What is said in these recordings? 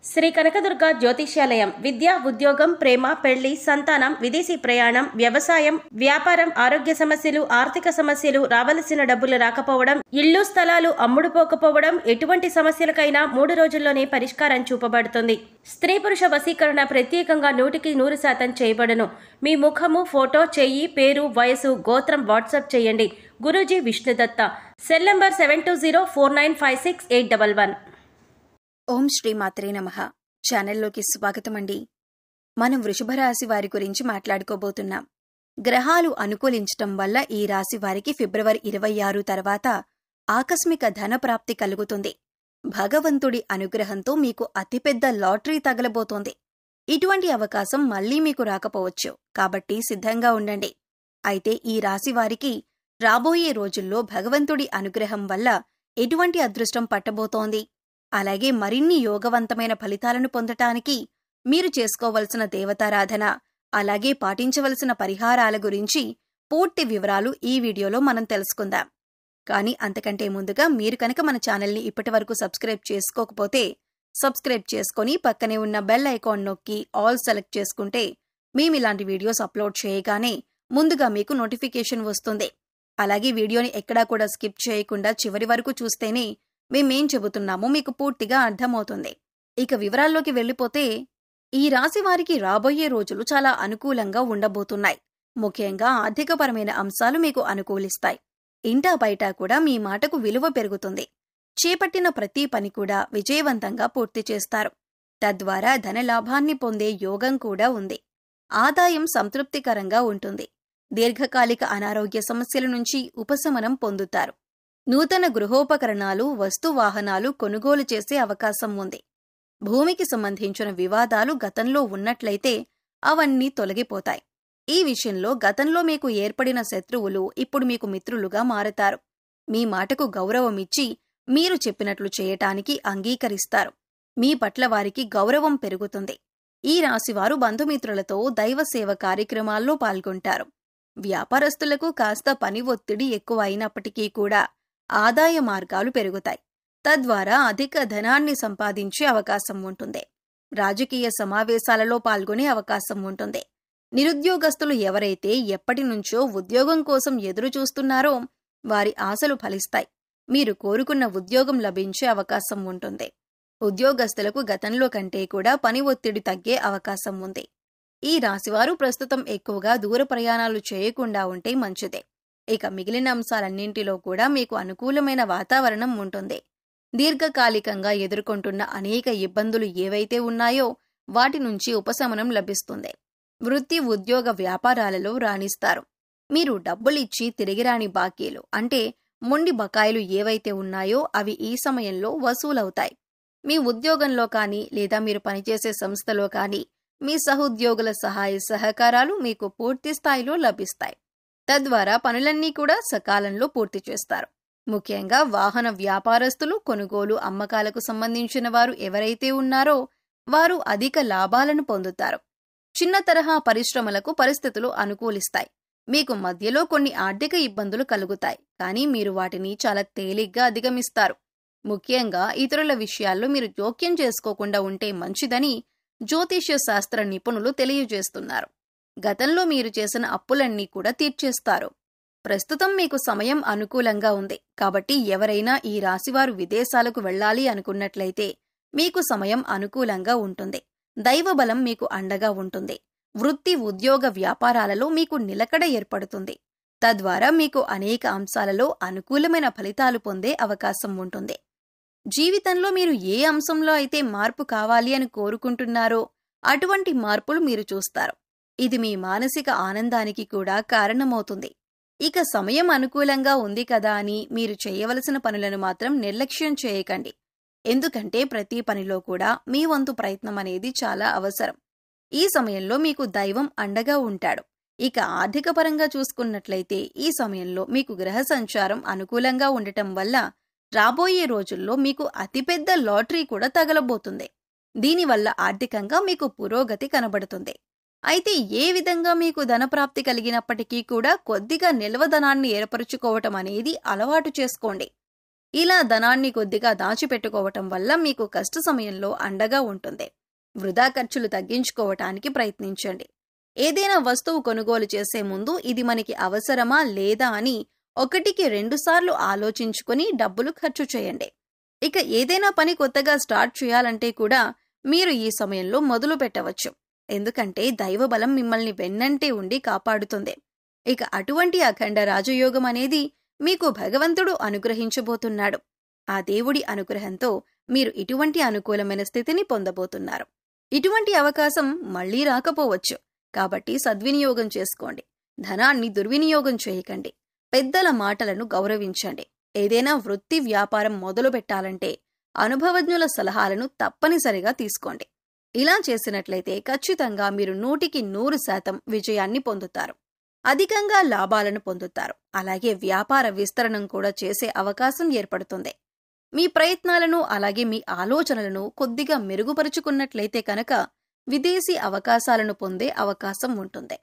శ్రీ కనకదుర్గ జ్యోతిష్యాలయం విద్య, ఉద్యోగం, ప్రేమ, పెళ్లి, సంతానం, విదేశీ ప్రయాణం, వ్యవసాయం, వ్యాపారం, ఆరోగ్య సమస్యలు, ఆర్థిక సమస్యలు, రావలసిన డబ్బులు రాకపోవడం, ఇల్లు స్థలాలు అమ్ముడుపోకపోవడం, ఎటువంటి సమస్యలకైనా 3 రోజుల్లోనే పరిష్కారం చూపబడుతుంది. స్త్రీ పురుష వశీకరణ ప్రత్యేకంగా 100% చేయబడును. మీ ముఖము, ఫోటో, చెయ్యి, పేరు, వయసు, గోత్రం వాట్సాప్ చేయండి. గురూజీ విష్ణుదత్త. Cell number 7204956811. ఓం శ్రీ మాత్రే నమః. ఛానల్లోకి స్వాగతం అండి. మనం వృషభ రాశి వారి గురించి మాట్లాడుకోబోతున్నాం. గ్రహాలు అనుకూలించటం వల్ల ఈ రాశి వారికి ఫిబ్రవరి 26 తర్వాత ఆకస్మిక ధన ప్రాప్తి కలుగుతుంది. భగవంతుడి అనుగ్రహంతో మీకు అతిపెద్ద లాటరీ తగలబోతోంది. ఇటువంటి అవకాశం మళ్లీ మీకు రాకపోవచ్చు, కాబట్టి సిద్ధంగా ఉండండి. అయితే ఈ రాశి వారికి రాబోయే రోజుల్లో భగవంతుడి అనుగ్రహం వల్ల ఎటువంటి అదృష్టం పట్టబోతోంది, అలాగే మరిన్ని యోగవంతమైన ఫలితాలను పొందటానికి మీరు చేసుకోవలసిన దేవతారాధన, అలాగే పాటించవలసిన పరిహారాల గురించి పూర్తి వివరాలు ఈ వీడియోలో మనం తెలుసుకుందాం. కానీ అంతకంటే ముందుగా మీరు కనుక మన ఛానల్ని ఇప్పటివరకు సబ్స్క్రైబ్ చేసుకోకపోతే సబ్స్క్రైబ్ చేసుకుని పక్కనే ఉన్న బెల్ ఐకాన్ నొక్కి ఆల్ సెలెక్ట్ చేసుకుంటే మేమిలాంటి వీడియోస్ అప్లోడ్ చేయగానే ముందుగా మీకు నోటిఫికేషన్ వస్తుంది. అలాగే వీడియోని ఎక్కడా కూడా స్కిప్ చేయకుండా చివరి వరకు చూస్తేనే మేమేం చెబుతున్నామో మీకు పూర్తిగా అర్థమవుతుంది. ఇక వివరాల్లోకి వెళ్ళిపోతే ఈ రాశి వారికి రాబోయే రోజులు చాలా అనుకూలంగా ఉండబోతున్నాయి. ముఖ్యంగా ఆర్థికపరమైన అంశాలు మీకు అనుకూలిస్తాయి. ఇంటా బయట కూడా మీ మాటకు విలువ పెరుగుతుంది. చేపట్టిన ప్రతి పని కూడా విజయవంతంగా పూర్తి చేస్తారు. తద్వారా ధనలాభాన్ని పొందే యోగం కూడా ఉంది. ఆదాయం సంతృప్తికరంగా ఉంటుంది. దీర్ఘకాలిక అనారోగ్య సమస్యల నుంచి ఉపశమనం పొందుతారు. నూతన గృహోపకరణాలు, వస్తువాహనాలు కొనుగోలు చేసే అవకాశం ఉంది. భూమికి సంబంధించిన వివాదాలు గతంలో ఉన్నట్లయితే అవన్నీ తొలగిపోతాయి. ఈ విషయంలో గతంలో మీకు ఏర్పడిన శత్రువులు ఇప్పుడు మీకు మిత్రులుగా మారతారు. మీ మాటకు గౌరవమిచ్చి మీరు చెప్పినట్లు చేయటానికి అంగీకరిస్తారు. మీ పట్ల వారికి గౌరవం పెరుగుతుంది. ఈ రాశివారు బంధుమిత్రులతో దైవసేవ కార్యక్రమాల్లో పాల్గొంటారు. వ్యాపారస్తులకు కాస్త పని ఒత్తిడి ఎక్కువ అయినప్పటికీ కూడా ఆదాయ మార్గాలు పెరుగుతాయి. తద్వారా అధిక ధనాన్ని సంపాదించే అవకాశం ఉంటుంది. రాజకీయ సమావేశాలలో పాల్గొనే అవకాశం ఉంటుంది. నిరుద్యోగస్తులు ఎవరైతే ఎప్పటినుంచో ఉద్యోగం కోసం ఎదురు చూస్తున్నారో వారి ఆశలు ఫలిస్తాయి. మీరు కోరుకున్న ఉద్యోగం లభించే అవకాశం ఉంటుంది. ఉద్యోగస్తులకు గతంలో కంటే కూడా పని ఒత్తిడి తగ్గే అవకాశం ఉంది. ఈ రాశివారు ప్రస్తుతం ఎక్కువగా దూర ప్రయాణాలు చేయకుండా ఉంటే మంచిదే. ఇక మిగిలిన అంశాలన్నింటిలో కూడా మీకు అనుకూలమైన వాతావరణం ఉంటుంది. దీర్ఘకాలికంగా ఎదుర్కొంటున్న అనేక ఇబ్బందులు ఏవైతే ఉన్నాయో వాటి నుంచి ఉపశమనం లభిస్తుంది. వృత్తి, ఉద్యోగ, వ్యాపారాలలో రాణిస్తారు. మీరు డబ్బులిచ్చి తిరిగిరాని బాకీలు అంటే మొండి బకాయిలు ఏవైతే ఉన్నాయో అవి ఈ సమయంలో వసూలవుతాయి. మీ ఉద్యోగంలో కానీ లేదా మీరు పనిచేసే సంస్థలో కానీ మీ సహోద్యోగుల సహాయ సహకారాలు మీకు పూర్తి స్థాయిలో లభిస్తాయి. తద్వారా పనులన్నీ కూడా సకాలంలో పూర్తి చేస్తారు. ముఖ్యంగా వాహన వ్యాపారస్తులు, కొనుగోలు, అమ్మకాలకు సంబంధించిన వారు ఎవరైతే ఉన్నారో వారు అధిక లాభాలను పొందుతారు. చిన్న తరహా పరిశ్రమలకు పరిస్థితులు అనుకూలిస్తాయి. మీకు మధ్యలో కొన్ని ఆర్థిక ఇబ్బందులు కలుగుతాయి, కానీ మీరు వాటిని చాలా తేలిగ్గా అధిగమిస్తారు. ముఖ్యంగా ఇతరుల విషయాల్లో మీరు జోక్యం చేసుకోకుండా ఉంటే మంచిదని జ్యోతిష్య శాస్త్ర నిపుణులు తెలియజేస్తున్నారు. గతంలో మీరు చేసిన అప్పులన్నీ కూడా తీర్చేస్తారు. ప్రస్తుతం మీకు సమయం అనుకూలంగా ఉంది. కాబట్టి ఎవరైనా ఈ రాశివారు విదేశాలకు వెళ్లాలి అనుకున్నట్లయితే మీకు సమయం అనుకూలంగా ఉంటుంది. దైవబలం మీకు అండగా ఉంటుంది. వృత్తి, ఉద్యోగ, వ్యాపారాలలో మీకు నిలకడ ఏర్పడుతుంది. తద్వారా మీకు అనేక అంశాలలో అనుకూలమైన ఫలితాలు పొందే అవకాశం ఉంటుంది. జీవితంలో మీరు ఏ అంశంలో అయితే మార్పు కావాలి అని కోరుకుంటున్నారో అటువంటి మార్పులు మీరు చూస్తారు. ఇది మీ మానసిక ఆనందానికి కూడా కారణమవుతుంది. ఇక సమయం అనుకూలంగా ఉంది కదా అని మీరు చేయవలసిన పనులను మాత్రం నిర్లక్ష్యం చేయకండి. ఎందుకంటే ప్రతి పనిలో కూడా మీ వంతు ప్రయత్నం అనేది చాలా అవసరం. ఈ సమయంలో మీకు దైవం అండగా ఉంటాడు. ఇక ఆర్థిక పరంగా చూసుకున్నట్లయితే ఈ సమయంలో మీకు గ్రహ సంచారం అనుకూలంగా ఉండటం వల్ల రాబోయే రోజుల్లో మీకు అతిపెద్ద లాటరీ కూడా తగలబోతుంది. దీనివల్ల ఆర్థికంగా మీకు పురోగతి కనబడుతుంది. అయితే ఏ విధంగా మీకు ధనప్రాప్తి కలిగినప్పటికీ కూడా కొద్దిగా నిల్వ ధనాన్ని ఏర్పరుచుకోవటం అనేది అలవాటు చేసుకోండి. ఇలా ధనాన్ని కొద్దిగా దాచిపెట్టుకోవటం వల్ల మీకు కష్ట సమయంలో అండగా ఉంటుంది. వృధా ఖర్చులు తగ్గించుకోవటానికి ప్రయత్నించండి. ఏదైనా వస్తువు కొనుగోలు చేసే ముందు ఇది మనకి అవసరమా లేదా అని 1-2 సార్లు ఆలోచించుకొని డబ్బులు ఖర్చు చేయండి. ఇక ఏదైనా పని కొత్తగా స్టార్ట్ చేయాలంటే కూడా మీరు ఈ సమయంలో మొదలు పెట్టవచ్చు. ఎందుకంటే దైవబలం మిమ్మల్ని వెన్నంటే ఉండి కాపాడుతుంది. ఇక అటువంటి అఖండ రాజయోగం అనేది మీకు భగవంతుడు అనుగ్రహించబోతున్నాడు. ఆ దేవుడి అనుగ్రహంతో మీరు ఇటువంటి అనుకూలమైన స్థితిని పొందబోతున్నారు. ఇటువంటి అవకాశం మళ్లీ రాకపోవచ్చు. కాబట్టి సద్వినియోగం చేసుకోండి. ధనాన్ని దుర్వినియోగం చేయకండి. పెద్దల మాటలను గౌరవించండి. ఏదైనా వృత్తి వ్యాపారం మొదలు పెట్టాలంటే అనుభవజ్ఞుల సలహాలను తప్పనిసరిగా తీసుకోండి. ఇలా చేసినట్లయితే ఖచ్చితంగా మీరు 100% విజయాన్ని పొందుతారు. అధికంగా లాభాలను పొందుతారు. అలాగే వ్యాపార విస్తరణం కూడా చేసే అవకాశం ఏర్పడుతుంది. మీ ప్రయత్నాలను అలాగే మీ ఆలోచనలను కొద్దిగా మెరుగుపరుచుకున్నట్లయితే కనుక విదేశీ అవకాశాలను పొందే అవకాశం ఉంటుంది.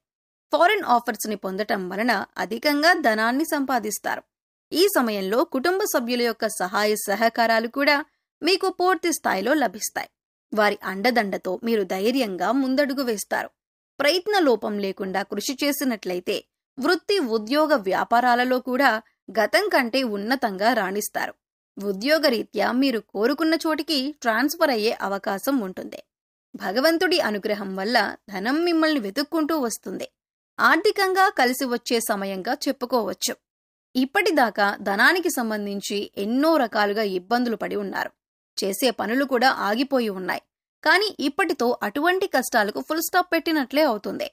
ఫారెన్ ఆఫర్స్ ని పొందటం వలన అధికంగా ధనాన్ని సంపాదిస్తారు. ఈ సమయంలో కుటుంబ సభ్యుల యొక్క సహాయ సహకారాలు కూడా మీకు పూర్తి స్థాయిలో లభిస్తాయి. వారి అండదండతో మీరు ధైర్యంగా ముందడుగు వేస్తారు. ప్రయత్న లోపం లేకుండా కృషి చేసినట్లయితే వృత్తి ఉద్యోగ వ్యాపారాలలో కూడా గతం కంటే ఉన్నతంగా రాణిస్తారు. ఉద్యోగరీత్యా మీరు కోరుకున్న చోటికి ట్రాన్స్ఫర్ అయ్యే అవకాశం ఉంటుంది. భగవంతుడి అనుగ్రహం వల్ల ధనం మిమ్మల్ని వెతుక్కుంటూ వస్తుంది. ఆర్థికంగా కలిసి వచ్చే సమయంగా చెప్పుకోవచ్చు. ఇప్పటిదాకా ధనానికి సంబంధించి ఎన్నో రకాలుగా ఇబ్బందులు పడి ఉన్నారు. చేసే పనులు కూడా ఆగిపోయి ఉన్నాయి. కానీ ఇప్పటితో అటువంటి కష్టాలకు ఫుల్ స్టాప్ పెట్టినట్లే అవుతుంది.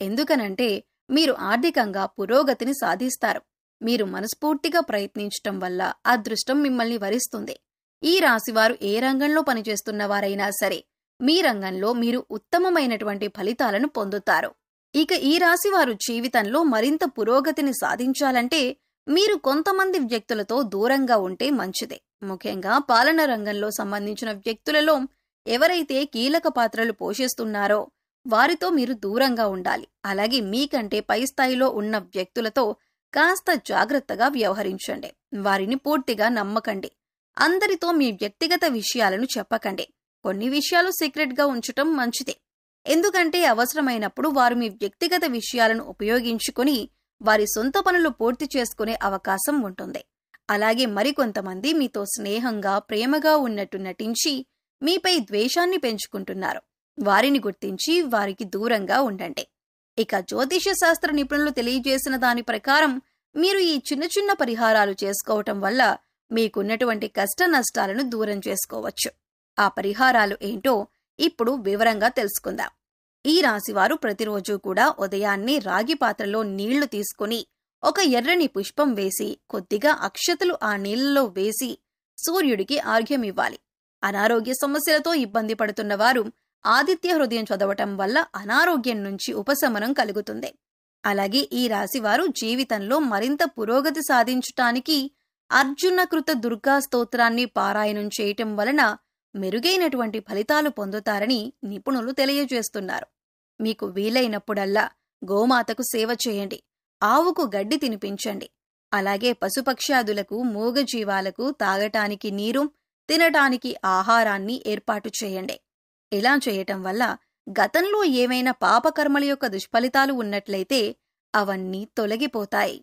ఎందుకనంటే మీరు ఆర్థికంగా పురోగతిని సాధిస్తారు. మీరు మనస్ఫూర్తిగా ప్రయత్నించటం వల్ల అదృష్టం మిమ్మల్ని వరిస్తుంది. ఈ రాశివారు ఏ రంగంలో పనిచేస్తున్న వారైనా సరే మీ రంగంలో మీరు ఉత్తమమైనటువంటి ఫలితాలను పొందుతారు. ఇక ఈ రాశివారు జీవితంలో మరింత పురోగతిని సాధించాలంటే మీరు కొంతమంది వ్యక్తులతో దూరంగా ఉంటే మంచిదే. ముఖ్యంగా పాలన రంగంలో సంబంధించిన వ్యక్తులలో ఎవరైతే కీలక పాత్రలు పోషిస్తున్నారో వారితో మీరు దూరంగా ఉండాలి. అలాగే మీకంటే పై స్థాయిలో ఉన్న వ్యక్తులతో కాస్త జాగ్రత్తగా వ్యవహరించండి. వారిని పూర్తిగా నమ్మకండి. అందరితో మీ వ్యక్తిగత విషయాలను చెప్పకండి. కొన్ని విషయాలు సీక్రెట్ గా ఉంచటం మంచిదే. ఎందుకంటే అవసరమైనప్పుడు వారు మీ వ్యక్తిగత విషయాలను ఉపయోగించుకుని వారి సొంత పనులు పూర్తి చేసుకునే అవకాశం ఉంటుంది. అలాగే మరికొంతమంది మీతో స్నేహంగా ప్రేమగా ఉన్నట్టు నటించి మీపై ద్వేషాన్ని పెంచుకుంటున్నారు. వారిని గుర్తించి వారికి దూరంగా ఉండండి. ఇక జ్యోతిష శాస్త్ర నిపుణులు తెలియజేసిన దాని ప్రకారం మీరు ఈ చిన్న చిన్న పరిహారాలు చేసుకోవటం వల్ల మీకున్నటువంటి కష్ట నష్టాలను దూరం చేసుకోవచ్చు. ఆ పరిహారాలు ఏంటో ఇప్పుడు వివరంగా తెలుసుకుందాం. ఈ రాశివారు ప్రతిరోజు కూడా ఉదయాన్నే రాగి పాత్రలో నీళ్లు తీసుకుని ఒక ఎర్రని పుష్పం వేసి కొద్దిగా అక్షతలు ఆ నీళ్లలో వేసి సూర్యుడికి ఆర్ఘ్యమివ్వాలి. అనారోగ్య సమస్యలతో ఇబ్బంది పడుతున్న వారు ఆదిత్య హృదయం చదవటం వల్ల అనారోగ్యం నుంచి ఉపశమనం కలుగుతుంది. అలాగే ఈ రాశివారు జీవితంలో మరింత పురోగతి సాధించటానికి అర్జునకృత దుర్గా స్తోత్రాన్ని పారాయణం చేయటం వలన మెరుగైనటువంటి ఫలితాలు పొందుతారని నిపుణులు తెలియజేస్తున్నారు. మీకు వీలైనప్పుడల్లా గోమాతకు సేవ చేయండి. ఆవుకు గడ్డి తినిపించండి. అలాగే పశుపక్ష్యాదులకు మూగజీవాలకు తాగటానికి నీరు, తినటానికి ఆహారాన్ని ఏర్పాటు చేయండి. ఇలా చేయటం వల్ల గతంలో ఏమైనా పాపకర్మల యొక్క దుష్ఫలితాలు ఉన్నట్లయితే అవన్నీ తొలగిపోతాయి.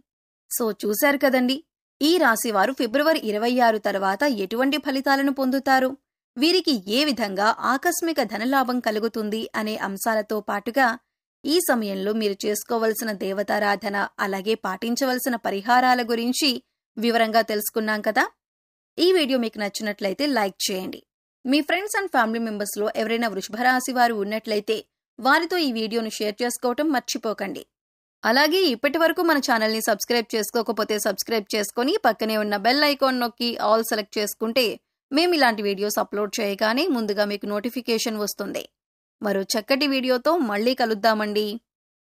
సో చూశారు కదండి, ఈ రాశివారు ఫిబ్రవరి 26 తర్వాత ఎటువంటి ఫలితాలను పొందుతారు, వీరికి ఏ విధంగా ఆకస్మిక ధనలాభం కలుగుతుంది అనే అంశాలతో పాటుగా ఈ సమయంలో మీరు చేసుకోవలసిన దేవతారాధన అలాగే పాటించవలసిన పరిహారాల గురించి వివరంగా తెలుసుకున్నాం కదా. ఈ వీడియో మీకు నచ్చినట్లయితే లైక్ చేయండి. మీ ఫ్రెండ్స్ అండ్ ఫ్యామిలీ మెంబర్స్లో ఎవరైనా వృషభ రాశి వారు ఉన్నట్లయితే వారితో ఈ వీడియోను షేర్ చేసుకోవటం మర్చిపోకండి. అలాగే ఇప్పటి వరకు మన ఛానల్ని సబ్స్క్రైబ్ చేసుకోకపోతే సబ్స్క్రైబ్ చేసుకొని పక్కనే ఉన్న బెల్ ఐకాన్ నొక్కి ఆల్ సెలెక్ట్ చేసుకుంటే మేము ఇలాంటి వీడియోస్ అప్లోడ్ చేయగానే ముందుగా మీకు నోటిఫికేషన్ వస్తుంది. మరో చక్కటి వీడియోతో మళ్ళీ కలుద్దామండి.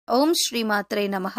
ఓం శ్రీమాత్రే నమః.